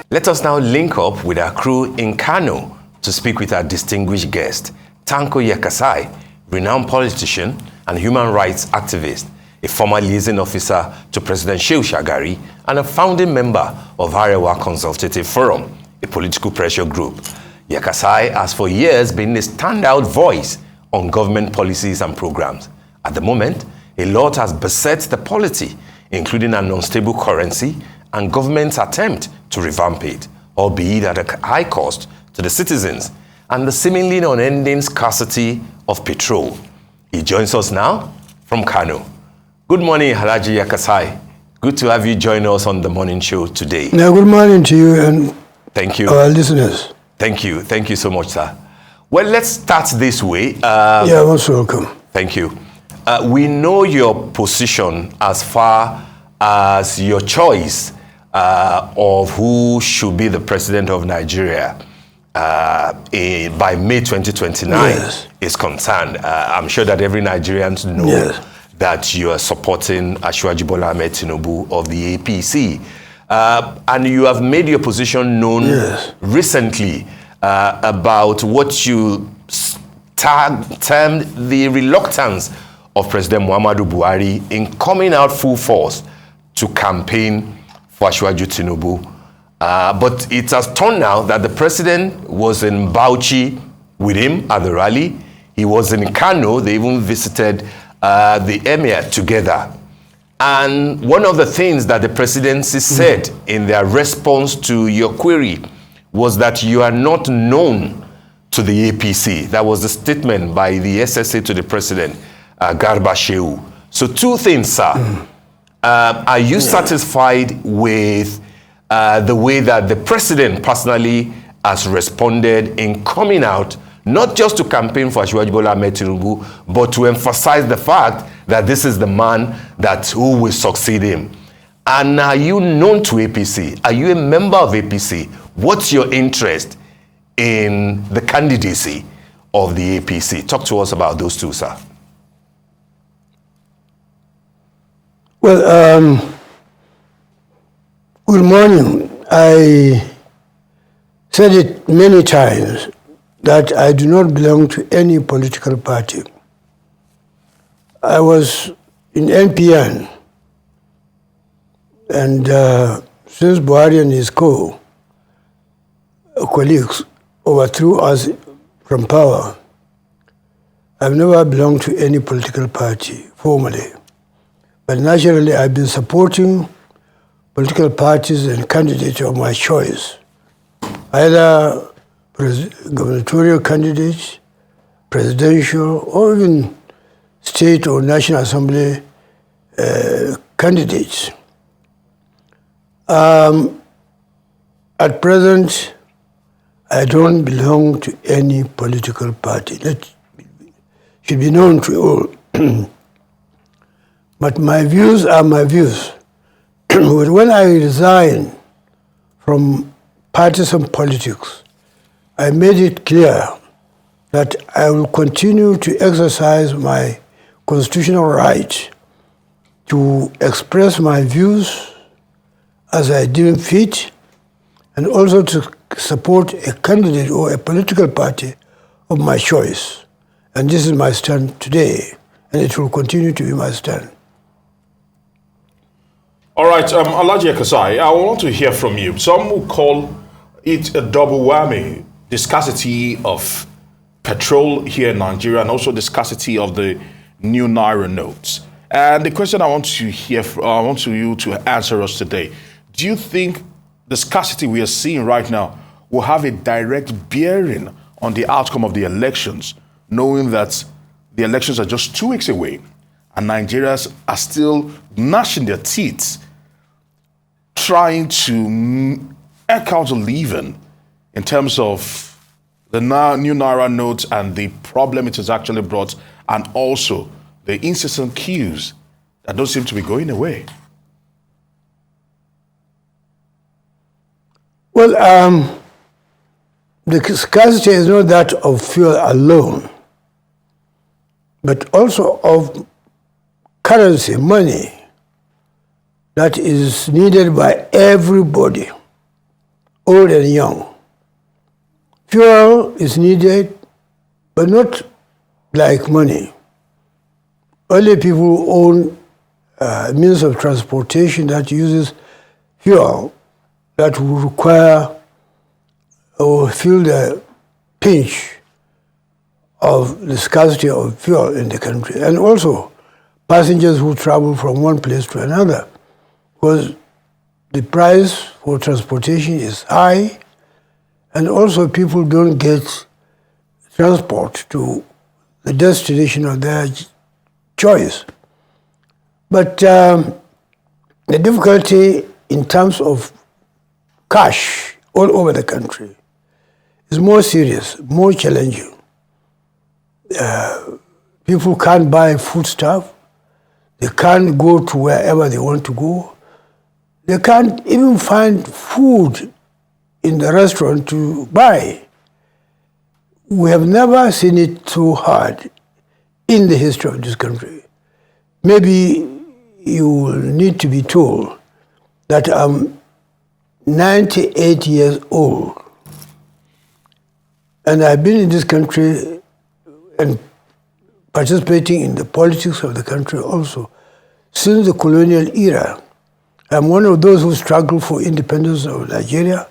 Let us now link up with our crew in Kano to speak with our distinguished guest, Tanko Yakasai, renowned politician and human rights activist, a former liaison officer to President Shehu Shagari, and a founding member of Arewa Consultative Forum, a political pressure group. Yakasai has for years been a standout voice on government policies and programs. At the moment, a lot has beset the polity, including an unstable currency and government's attempt to revamp it, albeit at a high cost to the citizens, and the seemingly unending scarcity of petrol. He joins us now from Kano. Good morning, Alhaji Yakasai. Good to have you join us on the morning show today. Yeah, good morning to you and thank you, our listeners. Thank you. Thank you so much, sir. Well, let's start this way. Yeah, most welcome. Thank you. We know your position as far as your choice of who should be the president of Nigeria by May 2029 is concerned. I'm sure that every Nigerian knows that you are supporting Asiwaju Bola Ahmed Tinubu of the APC. And you have made your position known recently about what you termed the reluctance of President Muhammadu Buhari in coming out full force to campaign for Asiwaju Tinubu. But it has turned out that the president was in Bauchi with him at the rally. He was in Kano. They even visited the emir together. And one of the things that the presidency said in their response to your query was that you are not known to the APC. That was the statement by the SSA to the president, Garba Shehu. So two things, sir. Are you satisfied with the way that the president personally has responded in coming out, not just to campaign for Asiwaju Bola Ahmed Tinubu, but to emphasize the fact that this is the man who will succeed him? And are you known to APC? Are you a member of APC? What's your interest in the candidacy of the APC? Talk to us about those two, sir. Well, good morning. I said it many times that I do not belong to any political party. I was in NPN, and since Buhari and his colleagues overthrew us from power, I've never belonged to any political party formally. But naturally, I've been supporting political parties and candidates of my choice, either gubernatorial candidates, presidential, or even state or national assembly candidates. At present, I don't belong to any political party. That should be known to all. But my views are my views. When I resigned from partisan politics, I made it clear that I will continue to exercise my constitutional right to express my views as I deem fit, and also to support a candidate or a political party of my choice. And this is my stand today, and it will continue to be my stand. All right, Alhaji Yakasai, I want to hear from you. Some will call it a double whammy, the scarcity of petrol here in Nigeria and also the scarcity of the new Naira notes. And the question I want you to answer us today, do you think the scarcity we are seeing right now will have a direct bearing on the outcome of the elections, knowing that the elections are just 2 weeks away and Nigerians are still gnashing their teeth trying to eke out a living in terms of the new Naira notes and the problem it has actually brought, and also the incessant queues that don't seem to be going away? Well, the scarcity is not that of fuel alone, but also of currency, money, that is needed by everybody, old and young. Fuel is needed, but not like money. Only people who own means of transportation that uses fuel that will require or feel the pinch of the scarcity of fuel in the country. And also passengers who travel from one place to another, because the price for transportation is high, and also people don't get transport to the destination of their choice. But the difficulty in terms of cash all over the country is more serious, more challenging. People can't buy foodstuff. They can't go to wherever they want to go. They can't even find food in the restaurant to buy. We have never seen it so hard in the history of this country. Maybe you will need to be told that I'm 98 years old, and I've been in this country and participating in the politics of the country also since the colonial era. I'm one of those who struggled for independence of Nigeria,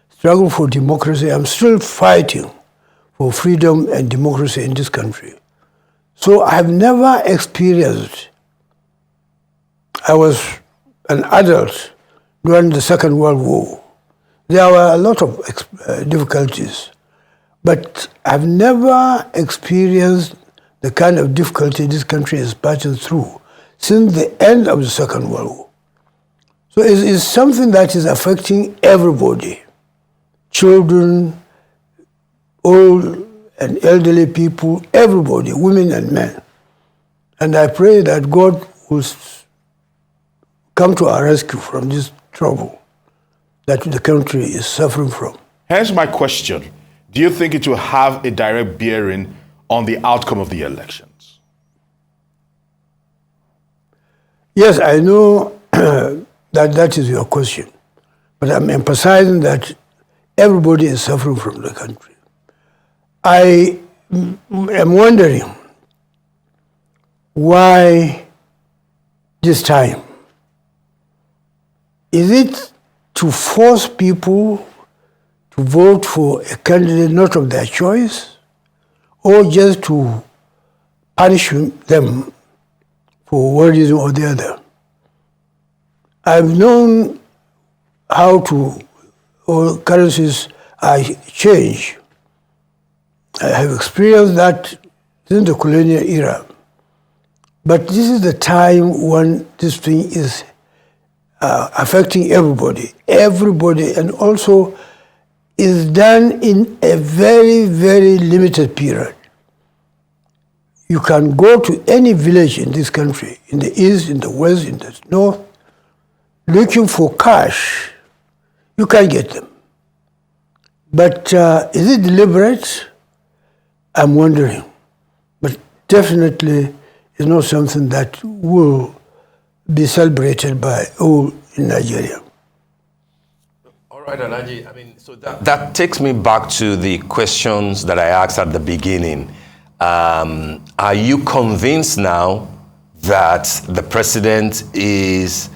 struggled for democracy. I'm still fighting for freedom and democracy in this country. So I've never experienced, I was an adult during the Second World War. There were a lot of difficulties, but I've never experienced the kind of difficulty this country is passing through since the end of the Second World War. So it's something that is affecting everybody, children, old and elderly people, everybody, women and men. And I pray that God will come to our rescue from this trouble that the country is suffering from. Here's my question. Do you think it will have a direct bearing on the outcome of the elections? Yes, I know that is your question. But I'm emphasizing that everybody is suffering from the country. I am wondering why this time. Is it to force people to vote for a candidate not of their choice, or just to punish them for one reason or the other? I've known how currencies are changed. I have experienced that since the colonial era. But this is the time when this thing is affecting everybody, and also is done in a very, very limited period. You can go to any village in this country, in the east, in the west, in the north, looking for cash. You can't get them. But is it deliberate? I'm wondering. But definitely it's not something that will be celebrated by all in Nigeria. All right, Alhaji. I mean, so that takes me back to the questions that I asked at the beginning. Are you convinced now that the president is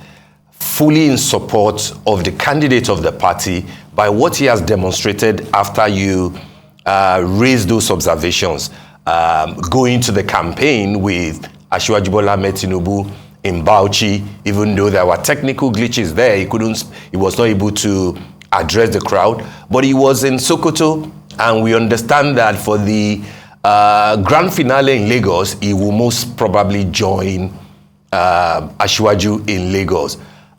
fully in support of the candidate of the party by what he has demonstrated after you raised those observations, going to the campaign with Asiwaju Bola Ahmed Tinubu in Bauchi, even though there were technical glitches there, he was not able to address the crowd, but he was in Sokoto, and we understand that for the grand finale in Lagos, he will most probably join Asiwaju in Lagos.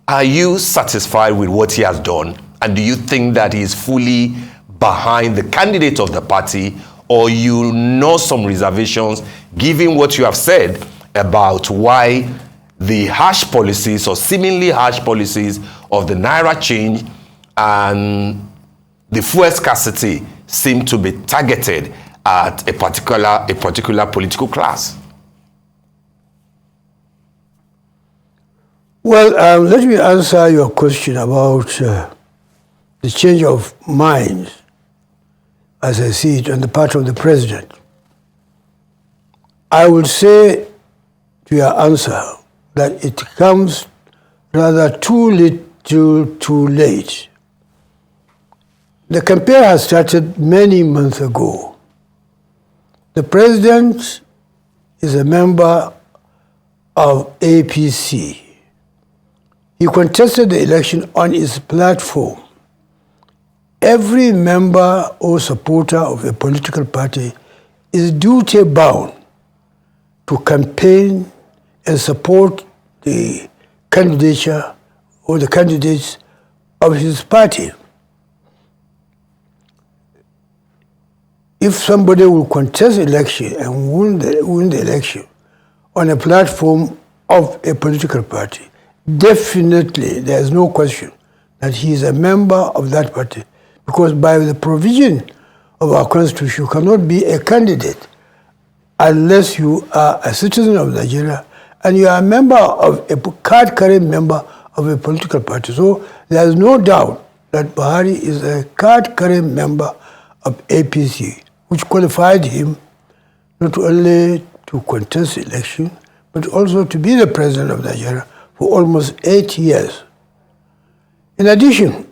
Are you satisfied with what he has done? And do you think that he is fully behind the candidate of the party, or you know some reservations, given what you have said about why the harsh policies or seemingly harsh policies of the Naira change and the fuel scarcity seem to be targeted at a particular political class? Well, let me answer your question about the the change of mind, as I see it, on the part of the president. I will say to your answer that it comes rather too little, too late. The campaign has started many months ago. The president is a member of APC. He contested the election on his platform. Every member or supporter of a political party is duty-bound to campaign and support the candidature or the candidates of his party. If somebody will contest election and win the election on a platform of a political party, definitely there is no question that he is a member of that party, because by the provision of our constitution, you cannot be a candidate unless you are a citizen of Nigeria and you are a member of a card-carrying member of a political party. So there is no doubt that Buhari is a card-carrying member of APC, which qualified him not only to contest the election, but also to be the president of Nigeria for almost 8 years. In addition,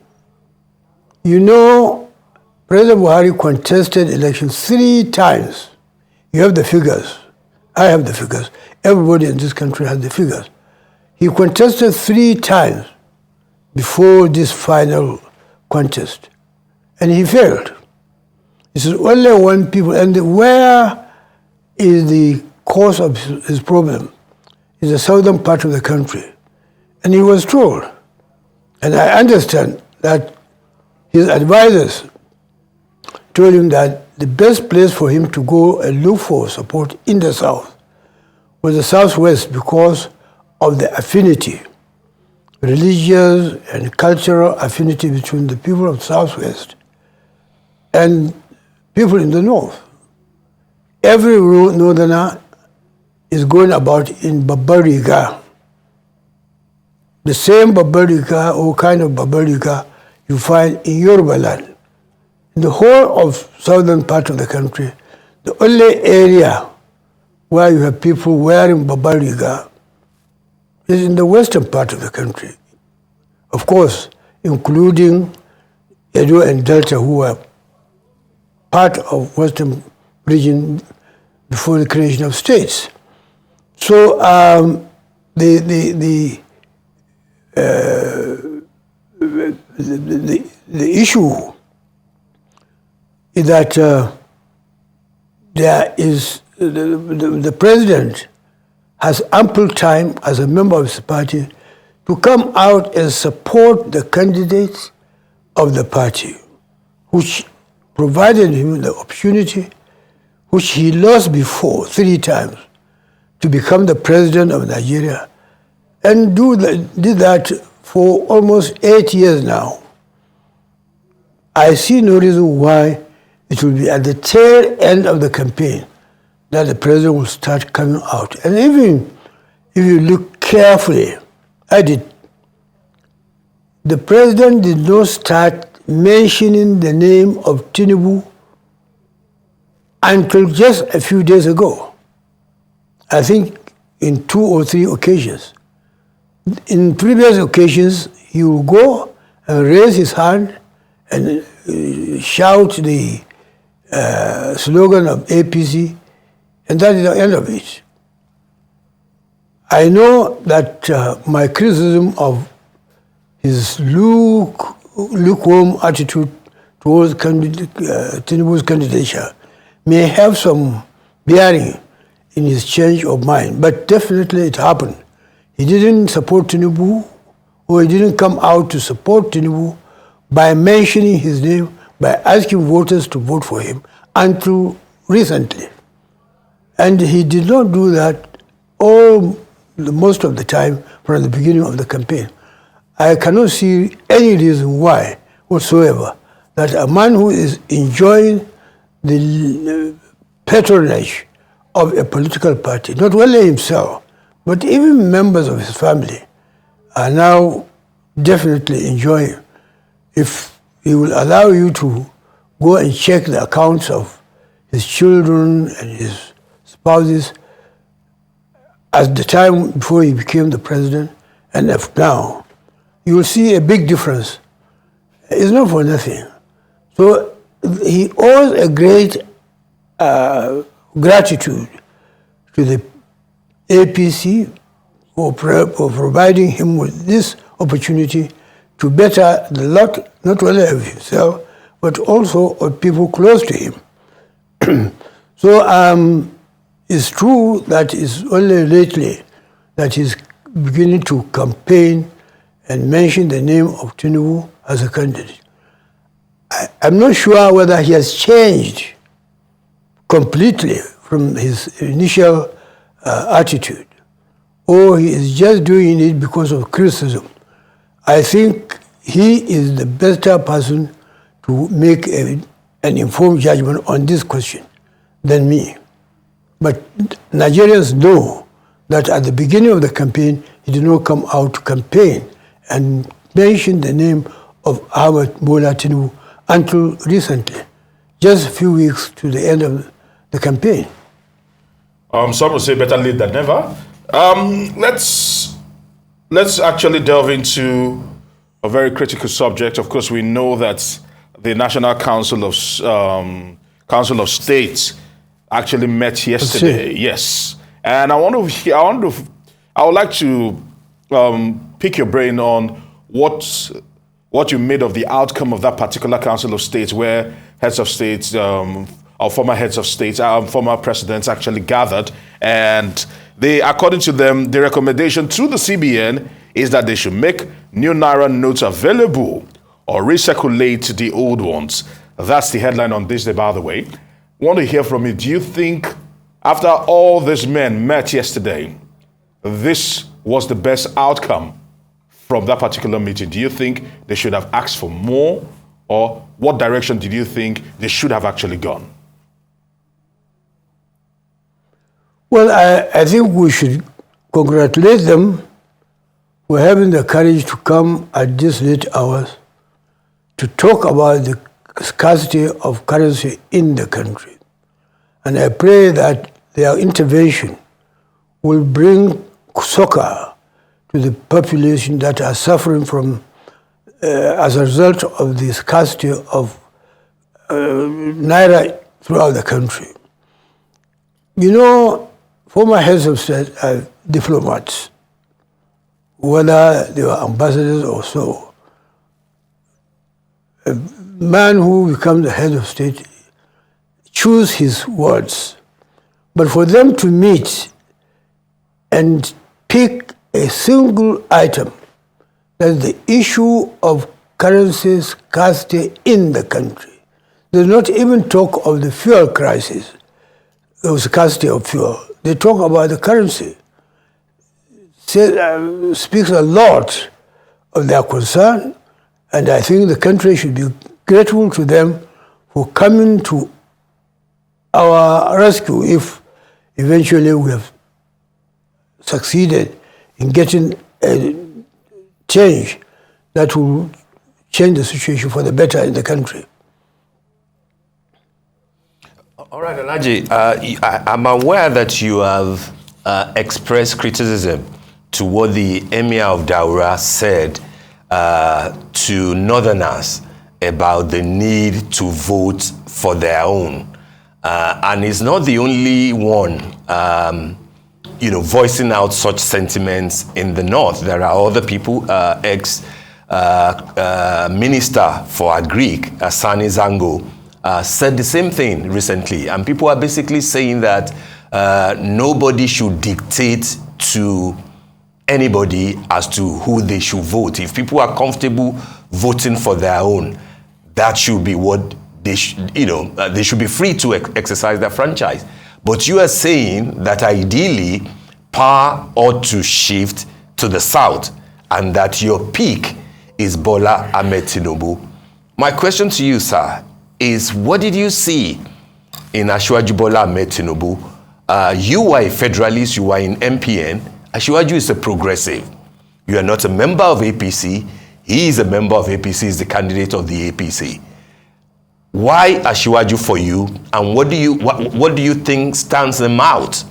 you know, President Buhari contested elections 3 times. You have the figures. I have the figures. Everybody in this country has the figures. He contested 3 times before this final contest, and he failed. This is only when people, and where is the cause of his problem? Is the southern part of the country. And he was told, and I understand that his advisors told him that the best place for him to go and look for support in the south was the southwest, because of the affinity, religious and cultural affinity between the people of the southwest and people in the north. Every northerner is going about in Babariga. The same Babariga or kind of Babariga you find in Yoruba land. In the whole of southern part of the country, the only area where you have people wearing Babariga is in the western part of the country. Of course, including Edo and Delta, who were part of western region before the creation of states. So the issue is that there is the president has ample time as a member of his party to come out and support the candidates of the party, which provided him the opportunity, which he lost before 3 times, to become the president of Nigeria, and did that for almost 8 years now. I see no reason why it will be at the tail end of the campaign that the president will start coming out. And even if you look carefully at it, the president did not start mentioning the name of Tinubu until just a few days ago. I think in 2 or 3 occasions. In previous occasions, he will go and raise his hand and shout the slogan of APC, and that is the end of it. I know that my criticism of his lukewarm attitude towards Tinubu's candidature may have some bearing in his change of mind, but definitely it happened. He didn't support Tinubu, or he didn't come out to support Tinubu by mentioning his name, by asking voters to vote for him until recently. And he did not do that most of the time from the beginning of the campaign. I cannot see any reason why whatsoever that a man who is enjoying the patronage of a political party, not only himself, but even members of his family, are now definitely enjoying. If he will allow you to go and check the accounts of his children and his spouses at the time before he became the president and of now. You will see a big difference. It's not for nothing. So he owes a great gratitude to the APC for providing him with this opportunity to better the lot, not only of himself, but also of people close to him. So it's true that it's only lately that he's beginning to campaign and mention the name of Tinubu as a candidate. I'm not sure whether he has changed completely from his initial attitude, or he is just doing it because of criticism. I think he is the better person to make an informed judgment on this question than me. But Nigerians know that at the beginning of the campaign, he did not come out to campaign and mention the name of Ahmed Bola Tinubu until recently, just a few weeks to the end of the campaign. Some will say better late than never. Let's actually delve into a very critical subject. Of course, we know that the National Council of States actually met yesterday. Yes, and I would like to pick your brain on what you made of the outcome of that particular Council of States, where heads of states, or former heads of states, former presidents actually gathered, and they, according to them, the recommendation to the CBN is that they should make new Naira notes available or recirculate the old ones. That's the headline on this day, by the way. I want to hear from you. Do you think, after all these men met yesterday, this was the best outcome from that particular meeting? Do you think they should have asked for more, or what direction did you think they should have actually gone? Well, I think we should congratulate them for having the courage to come at this late hours to talk about the scarcity of currency in the country. And I pray that their intervention will bring succor to the population that are suffering from, as a result of the scarcity of Naira throughout the country. You know, former heads of state are diplomats, whether they were ambassadors or so. A man who becomes the head of state choose his words. But for them to meet and pick a single item, that's the issue of currency scarcity in the country. They do not even talk of the fuel crisis, the scarcity of fuel. They talk about the currency. Speaks a lot of their concern, and I think the country should be grateful to them for coming to our rescue if eventually we have succeeded in getting a change that will change the situation for the better in the country. All right, Alhaji, I'm aware that you have expressed criticism to what the Emir of Daura said to Northerners about the need to vote for their own. And he's not the only one, voicing out such sentiments in the North. There are other people, ex-minister for Agric, Sani Zango, said the same thing recently. And people are basically saying that nobody should dictate to anybody as to who they should vote. If people are comfortable voting for their own, that should be what they should, they should be free to exercise their franchise. But you are saying that ideally power ought to shift to the south and that your peak is Bola Ahmed Tinubu. My question to you, sir, is what did you see in Asiwaju Bola Ahmed Tinubu? You were a federalist, you were in MPN. Asiwaju is a progressive. You are not a member of APC. He is a member of APC, is the candidate of the APC. Why Asiwaju for you, and what do you think stands them out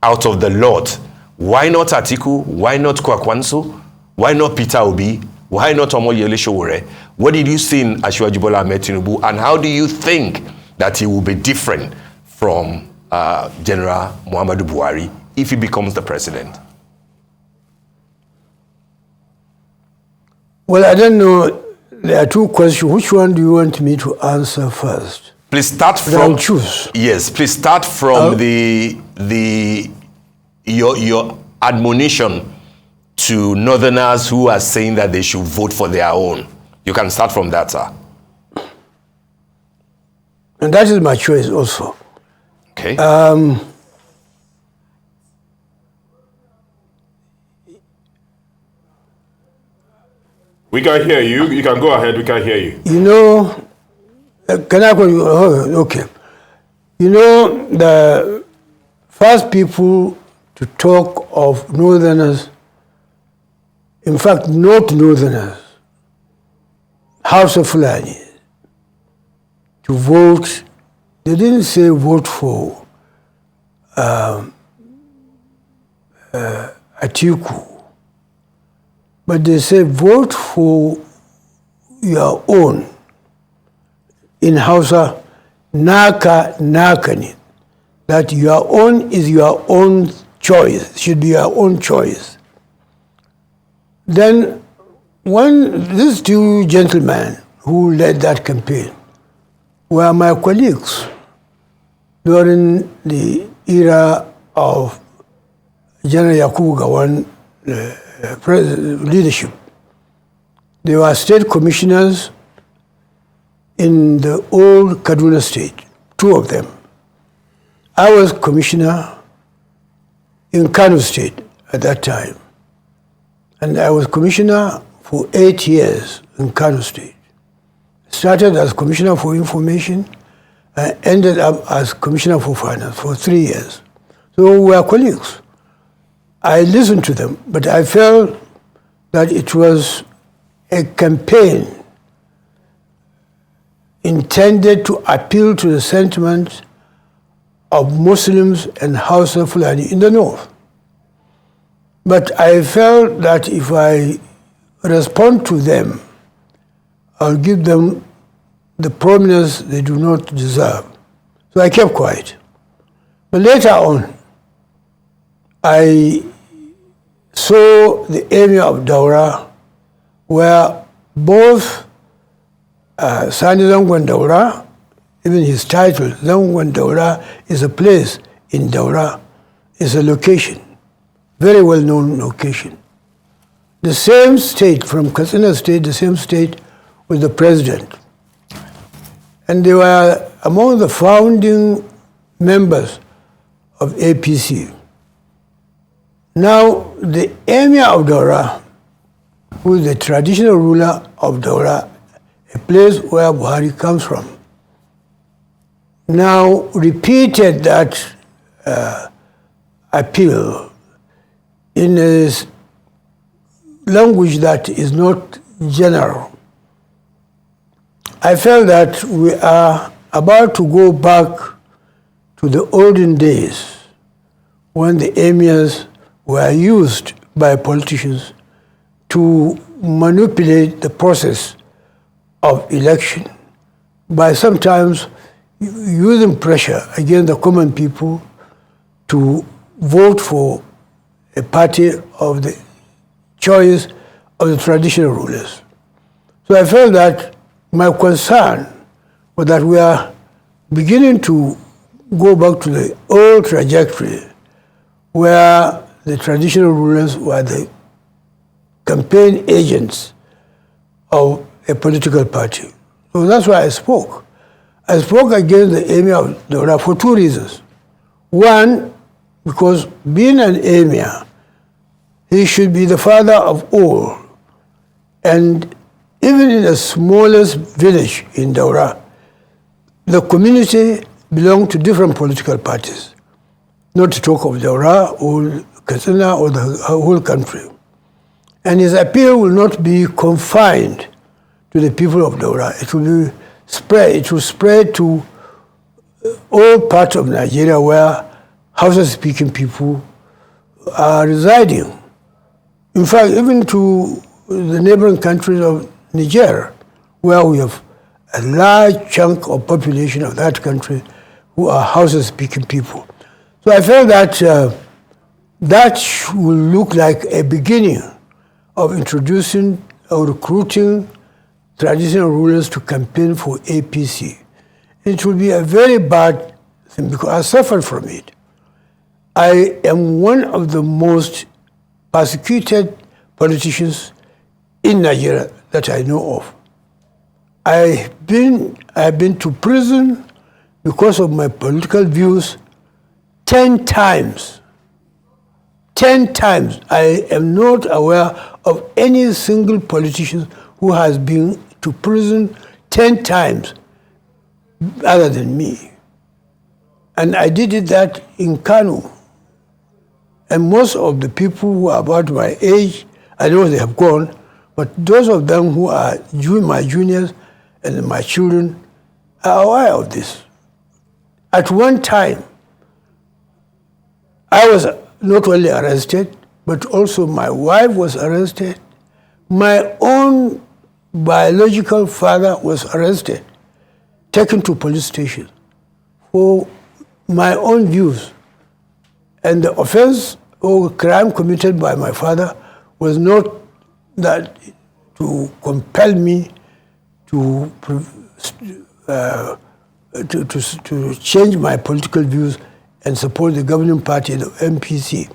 of the lot? Why not Atiku? Why not Kwakwanso? Why not Peter Obi? Why not Omoyele Sowore? What did you see in Asiwaju Bola Ahmed Tinubu, and how do you think that he will be different from General Muhammadu Buhari if he becomes the president? Well, I don't know. There are two questions. Which one do you want me to answer first? Please start from. I'll choose. Yes, please start from your admonition to Northerners who are saying that they should vote for their own. You can start from that, sir. And that is my choice also. Okay. We can hear you. You can go ahead. We can hear you. You know, can I go? Oh, okay. You know, the first people to talk of Northerners, in fact, not Northerners, House of Fulani, to vote, they didn't say vote for Atiku, but they say vote for your own. In Hausa, naka nakani, that your own is your own choice, should be your own choice. Then when these two gentlemen who led that campaign were my colleagues during the era of General Yakubu Gowon leadership. They were state commissioners in the old Kaduna state, two of them. I was commissioner in Kano state at that time. And I was commissioner for 8 years in Kano state. Started as commissioner for information and ended up as commissioner for finance for 3 years. So we were colleagues. I listened to them, but I felt that it was a campaign intended to appeal to the sentiments of Muslims and Hausa Fulani in the north. But I felt that if I respond to them, I'll give them the prominence they do not deserve. So I kept quiet. But later on, I saw the area of Daura where both Sani Zangwan Daura, even his title, Zangwan Daura, is a place in Daura, is a location, very well-known location. The same state, from Katsina state, the same state with the president. And they were among the founding members of APC. Now, the Emir of Daura, who is the traditional ruler of Daura, a place where Buhari comes from, now repeated that appeal in a language that is not general. I felt that we are about to go back to the olden days when the emirs were used by politicians to manipulate the process of election by sometimes using pressure against the common people to vote for a party of the choice of the traditional rulers. So I felt that my concern was that we are beginning to go back to the old trajectory where the traditional rulers were the campaign agents of a political party. So that's why I spoke. I spoke against the emir of Daura for two reasons. One, because being an emir, he should be the father of all. And even in the smallest village in Daura, the community belonged to different political parties, not to talk of Daura or Katsina or the whole country. And his appeal will not be confined to the people of Daura. It will be spread. It will spread to all parts of Nigeria where Hausa-speaking people are residing. In fact, even to the neighboring countries of Niger, where we have a large chunk of population of that country who are Hausa-speaking people. So I felt that that will look like a beginning of introducing or recruiting traditional rulers to campaign for APC. It will be a very bad thing because I suffered from it. I am one of the most persecuted politicians in Nigeria that I know of. I've been to prison because of my political views 10 times. 10 times. I am not aware of any single politician who has been to prison 10 times other than me. And I did that in Kano. And most of the people who are about my age, I know they have gone, but those of them who are my juniors and my children are aware of this. At one time, I was not only arrested, but also my wife was arrested. My own biological father was arrested, taken to police station for my own views. And the offense or crime committed by my father was not that to compel me to change my political views and support the governing party, the MPC.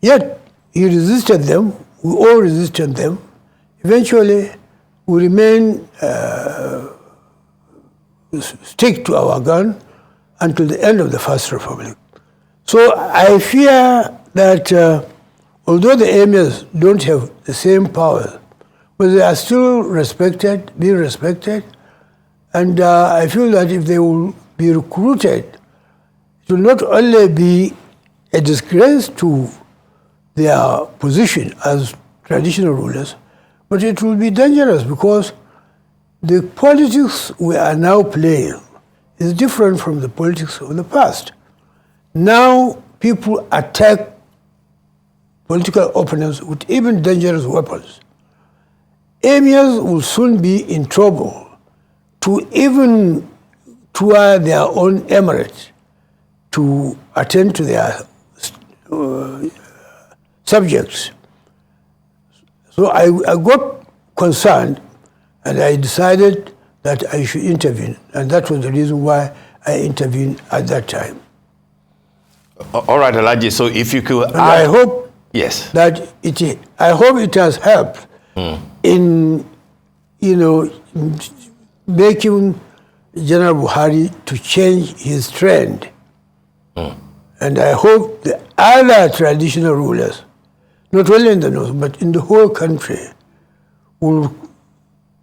Yet, he resisted them, we all resisted them. Eventually, we remain, stick to our gun until the end of the First Republic. So I fear that although the emirs don't have the same power, but they are still respected, being respected, and I feel that if they will be recruited, it will not only be a disgrace to their position as traditional rulers, but it will be dangerous because the politics we are now playing is different from the politics of the past. Now people attack political opponents with even dangerous weapons. Emirs will soon be in trouble to even tour their own emirates to attend to their subjects. So I got concerned and I decided that I should intervene, and that was the reason why I intervened at that time. All right, Alhaji, so if you could... I hope yes. that I hope it has helped in, making General Buhari to change his trend. And I hope the other traditional rulers, not only in the north, but in the whole country, will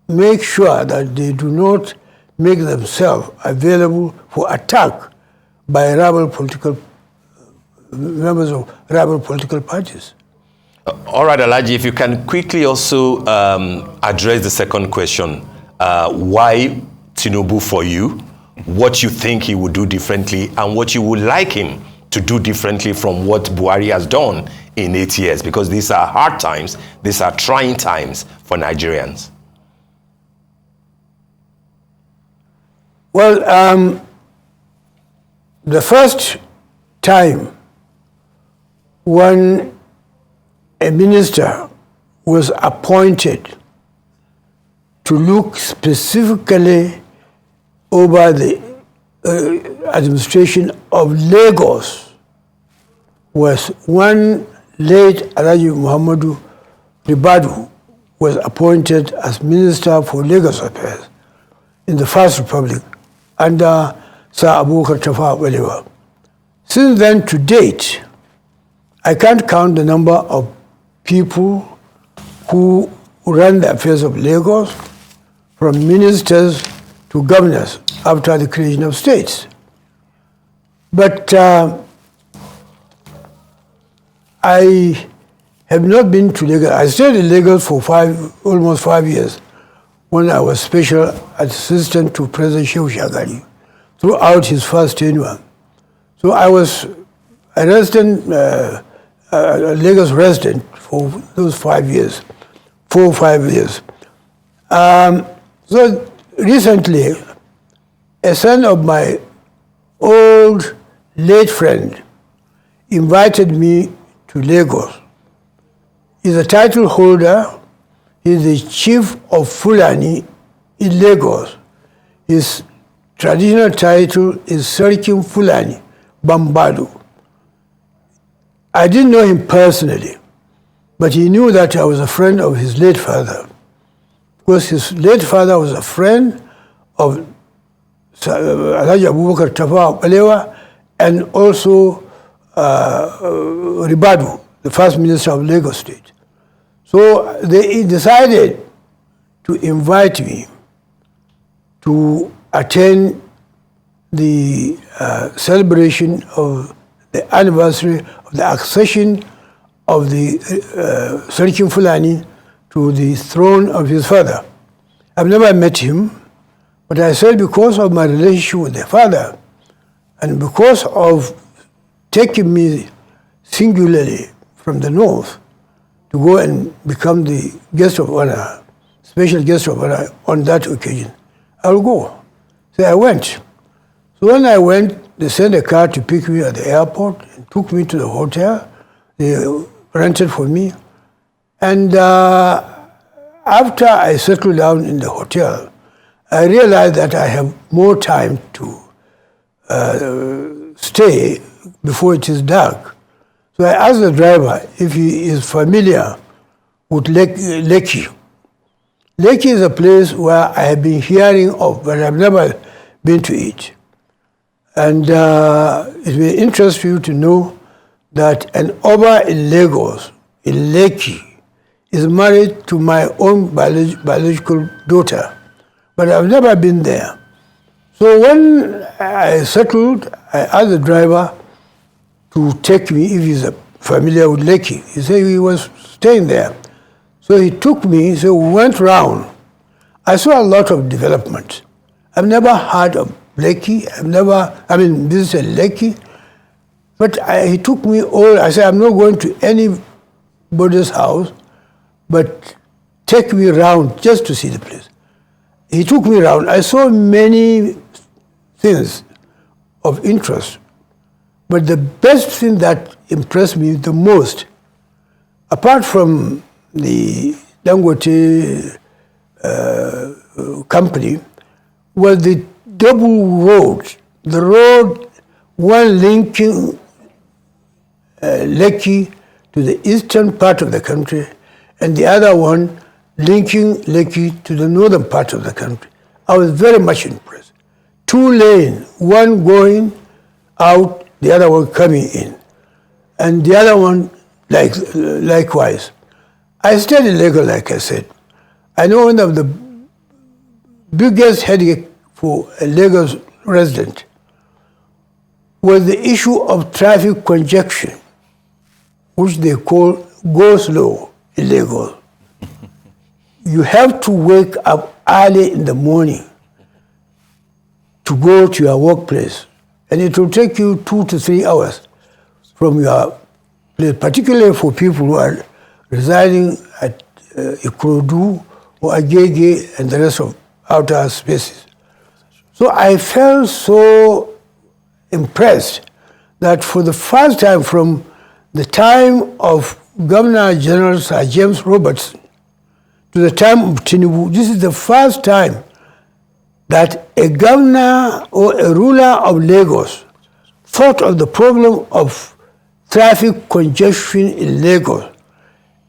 make sure that they do not make themselves available for attack by members of rival political parties. All right, Alhaji, if you can quickly also address the second question. Why Tinubu for you? What you think he would do differently and what you would like him to do differently from what Buhari has done in 8 years? Because these are hard times, these are trying times for Nigerians. Well, the first time when a minister was appointed to look specifically over the administration of Lagos was one late Alhaji Muhammadu Ribadu was appointed as Minister for Lagos Affairs in the First Republic under Sir Abubakar Tafawa Balewa. Since then to date, I can't count the number of people who ran the affairs of Lagos, from ministers to governors after the creation of states. But I have not been to Lagos. I stayed in Lagos for almost 5 years when I was special assistant to President Shehu Shagari throughout his first tenure. So I was a resident, a Lagos resident for those 5 years, 4 or 5 years. So recently, a son of my old late friend invited me to Lagos. He's a title holder. He's the chief of Fulani in Lagos. His traditional title is Sarkin Fulani, Bambado. I didn't know him personally, but he knew that I was a friend of his late father, because his late father was a friend of Alhaji Abubakar Tafawa Balewa and also Ribadu, the first minister of Lagos State. So they decided to invite me to attend the celebration of the anniversary of the accession of the Sarkin Fulani to the throne of his father. I've never met him, but I said because of my relationship with the father and because of taking me singularly from the north to go and become the guest of honor, special guest of honor on that occasion, I'll go. So I went. So when I went, they sent a car to pick me at the airport and took me to the hotel. They rented for me. And after I settled down in the hotel, I realized that I have more time to stay before it is dark. So I asked the driver if he is familiar with Lekki. Lekki is a place where I have been hearing of, but I've never been to it. And it will interest you to know that an Oba in Lagos, in Lekki, is married to my own biological daughter, but I've never been there. So when I settled, I asked the driver to take me if he's familiar with Lekki. He said he was staying there. So he took me, so we went round. I saw a lot of development. I've never heard of Lekki. Visited Lekki. But he took me all, I said, I'm not going to anybody's house, but take me around just to see the place. He took me around. I saw many things of interest, but the best thing that impressed me the most, apart from the Dangote company, was the double road. The road, one linking Lekki to the eastern part of the country, and the other one linking Lekki to the northern part of the country. I was very much impressed. 2 lanes, one going out, the other one coming in, and the other one likewise. I stayed in Lagos, like I said. I know one of the biggest headache for a Lagos resident was the issue of traffic congestion, which they call go slow in Lagos. You have to wake up early in the morning to go to your workplace, and it will take you 2 to 3 hours from your place, particularly for people who are residing at Ikorodu or Agege and the rest of outer spaces. So I felt so impressed that for the first time from the time of Governor General Sir James Robertson to the time of Tinubu, this is the first time that a governor or a ruler of Lagos thought of the problem of traffic congestion in Lagos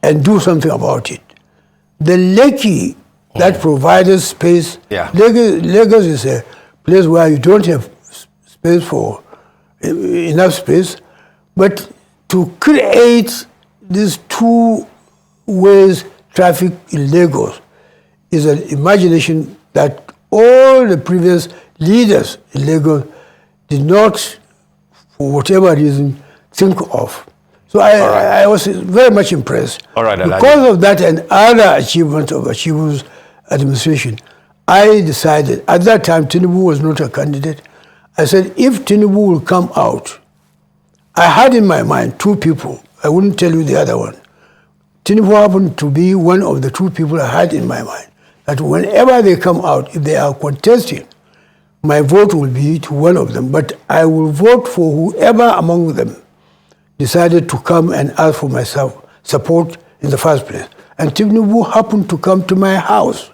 and do something about it. The Lekki that provided space, Lagos is a place where you don't have space for enough space, but to create these 2 ways traffic in Lagos is an imagination that all the previous leaders in Lagos did not, for whatever reason, think of. So I was very much impressed. All right, because of that and other achievements of Chibu's administration, I decided, at that time Tinubu was not a candidate, I said if Tinubu will come out, I had in my mind two people, I wouldn't tell you the other one. Tinubu happened to be one of the two people I had in my mind, that whenever they come out, if they are contesting, my vote will be to one of them, but I will vote for whoever among them decided to come and ask for my support in the first place. And Tinubu happened to come to my house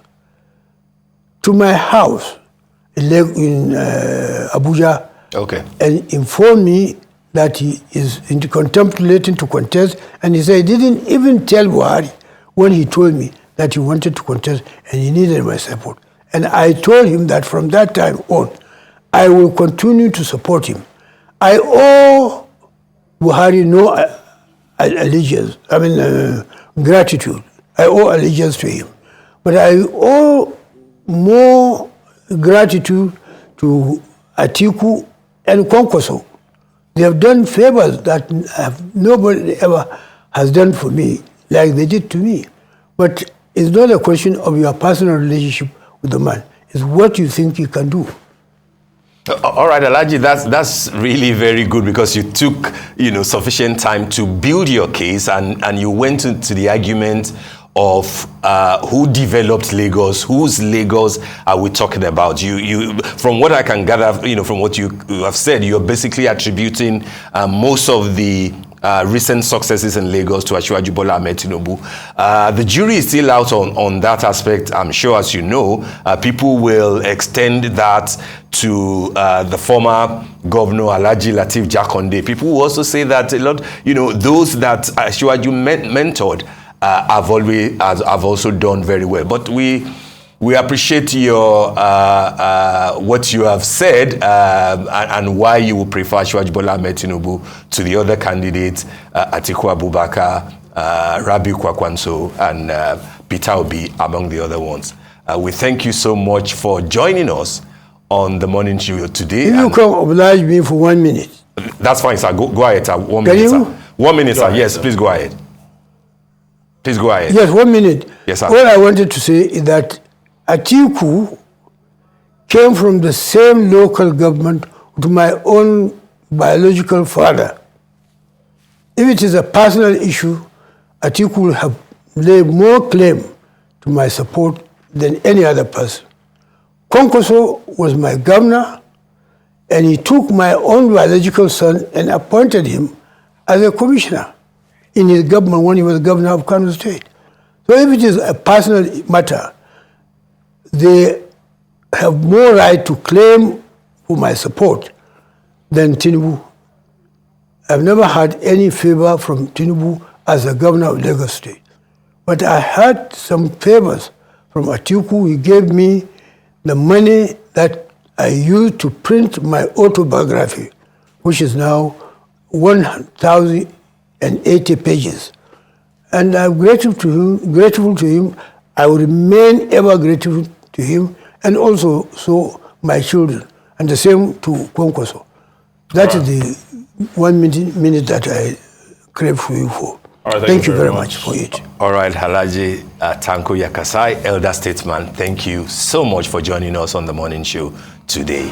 in Abuja, and informed me that he is contemplating to contest. And he said he didn't even tell Buhari when he told me that he wanted to contest and he needed my support. And I told him that from that time on, I will continue to support him. I owe Buhari no allegiance, gratitude. I owe allegiance to him. But I owe more gratitude to Atiku and Kwankwaso. They have done favors that nobody ever has done for me, like they did to me. But it's not a question of your personal relationship with the man. It's what you think you can do. All right, Alhaji, that's really very good, because you took sufficient time to build your case, and you went into the argument of who developed Lagos, whose Lagos are we talking about? You from what I can gather, from what you have said, you're basically attributing most of the recent successes in Lagos to Asiwaju Bola Ahmed Tinubu. The jury is still out on that aspect. I'm sure, as you know, people will extend that to the former governor Alhaji Lateef Jakonde. People will also say that a lot, those that Asiwaju mentored have also done very well. But we appreciate your what you have said and why you would prefer Asiwaju Bola Ahmed Tinubu to the other candidates, Atiku Abubakar, Rabiu Kwakwanso, and Peter Obi, among the other ones. We thank you so much for joining us on the morning show today. If you can oblige me for 1 minute. That's fine, sir. Go ahead, sir. 1 minute, sir. 1 minute, sir. Yes, please go ahead. Please go ahead. Yes, 1 minute. Yes, sir. All I wanted to say is that Atiku came from the same local government to my own biological father. If it is a personal issue, Atiku will have laid more claim to my support than any other person. Kwankwaso was my governor, and he took my own biological son and appointed him as a commissioner in his government when he was governor of Kano State. So if it is a personal matter, they have more right to claim for my support than Tinubu. I've never had any favor from Tinubu as a governor of Lagos State. But I had some favors from Atiku. He gave me the money that I used to print my autobiography, which is now 1,080 pages. And I'm grateful to him. I will remain ever grateful to him, and also my children, and the same to Kwankwaso. That is the 1 minute that I crave for you for. Right, thank you very much for it. All right, Alhaji Tanko Yakasai, Elder Statesman, thank you so much for joining us on the morning show today.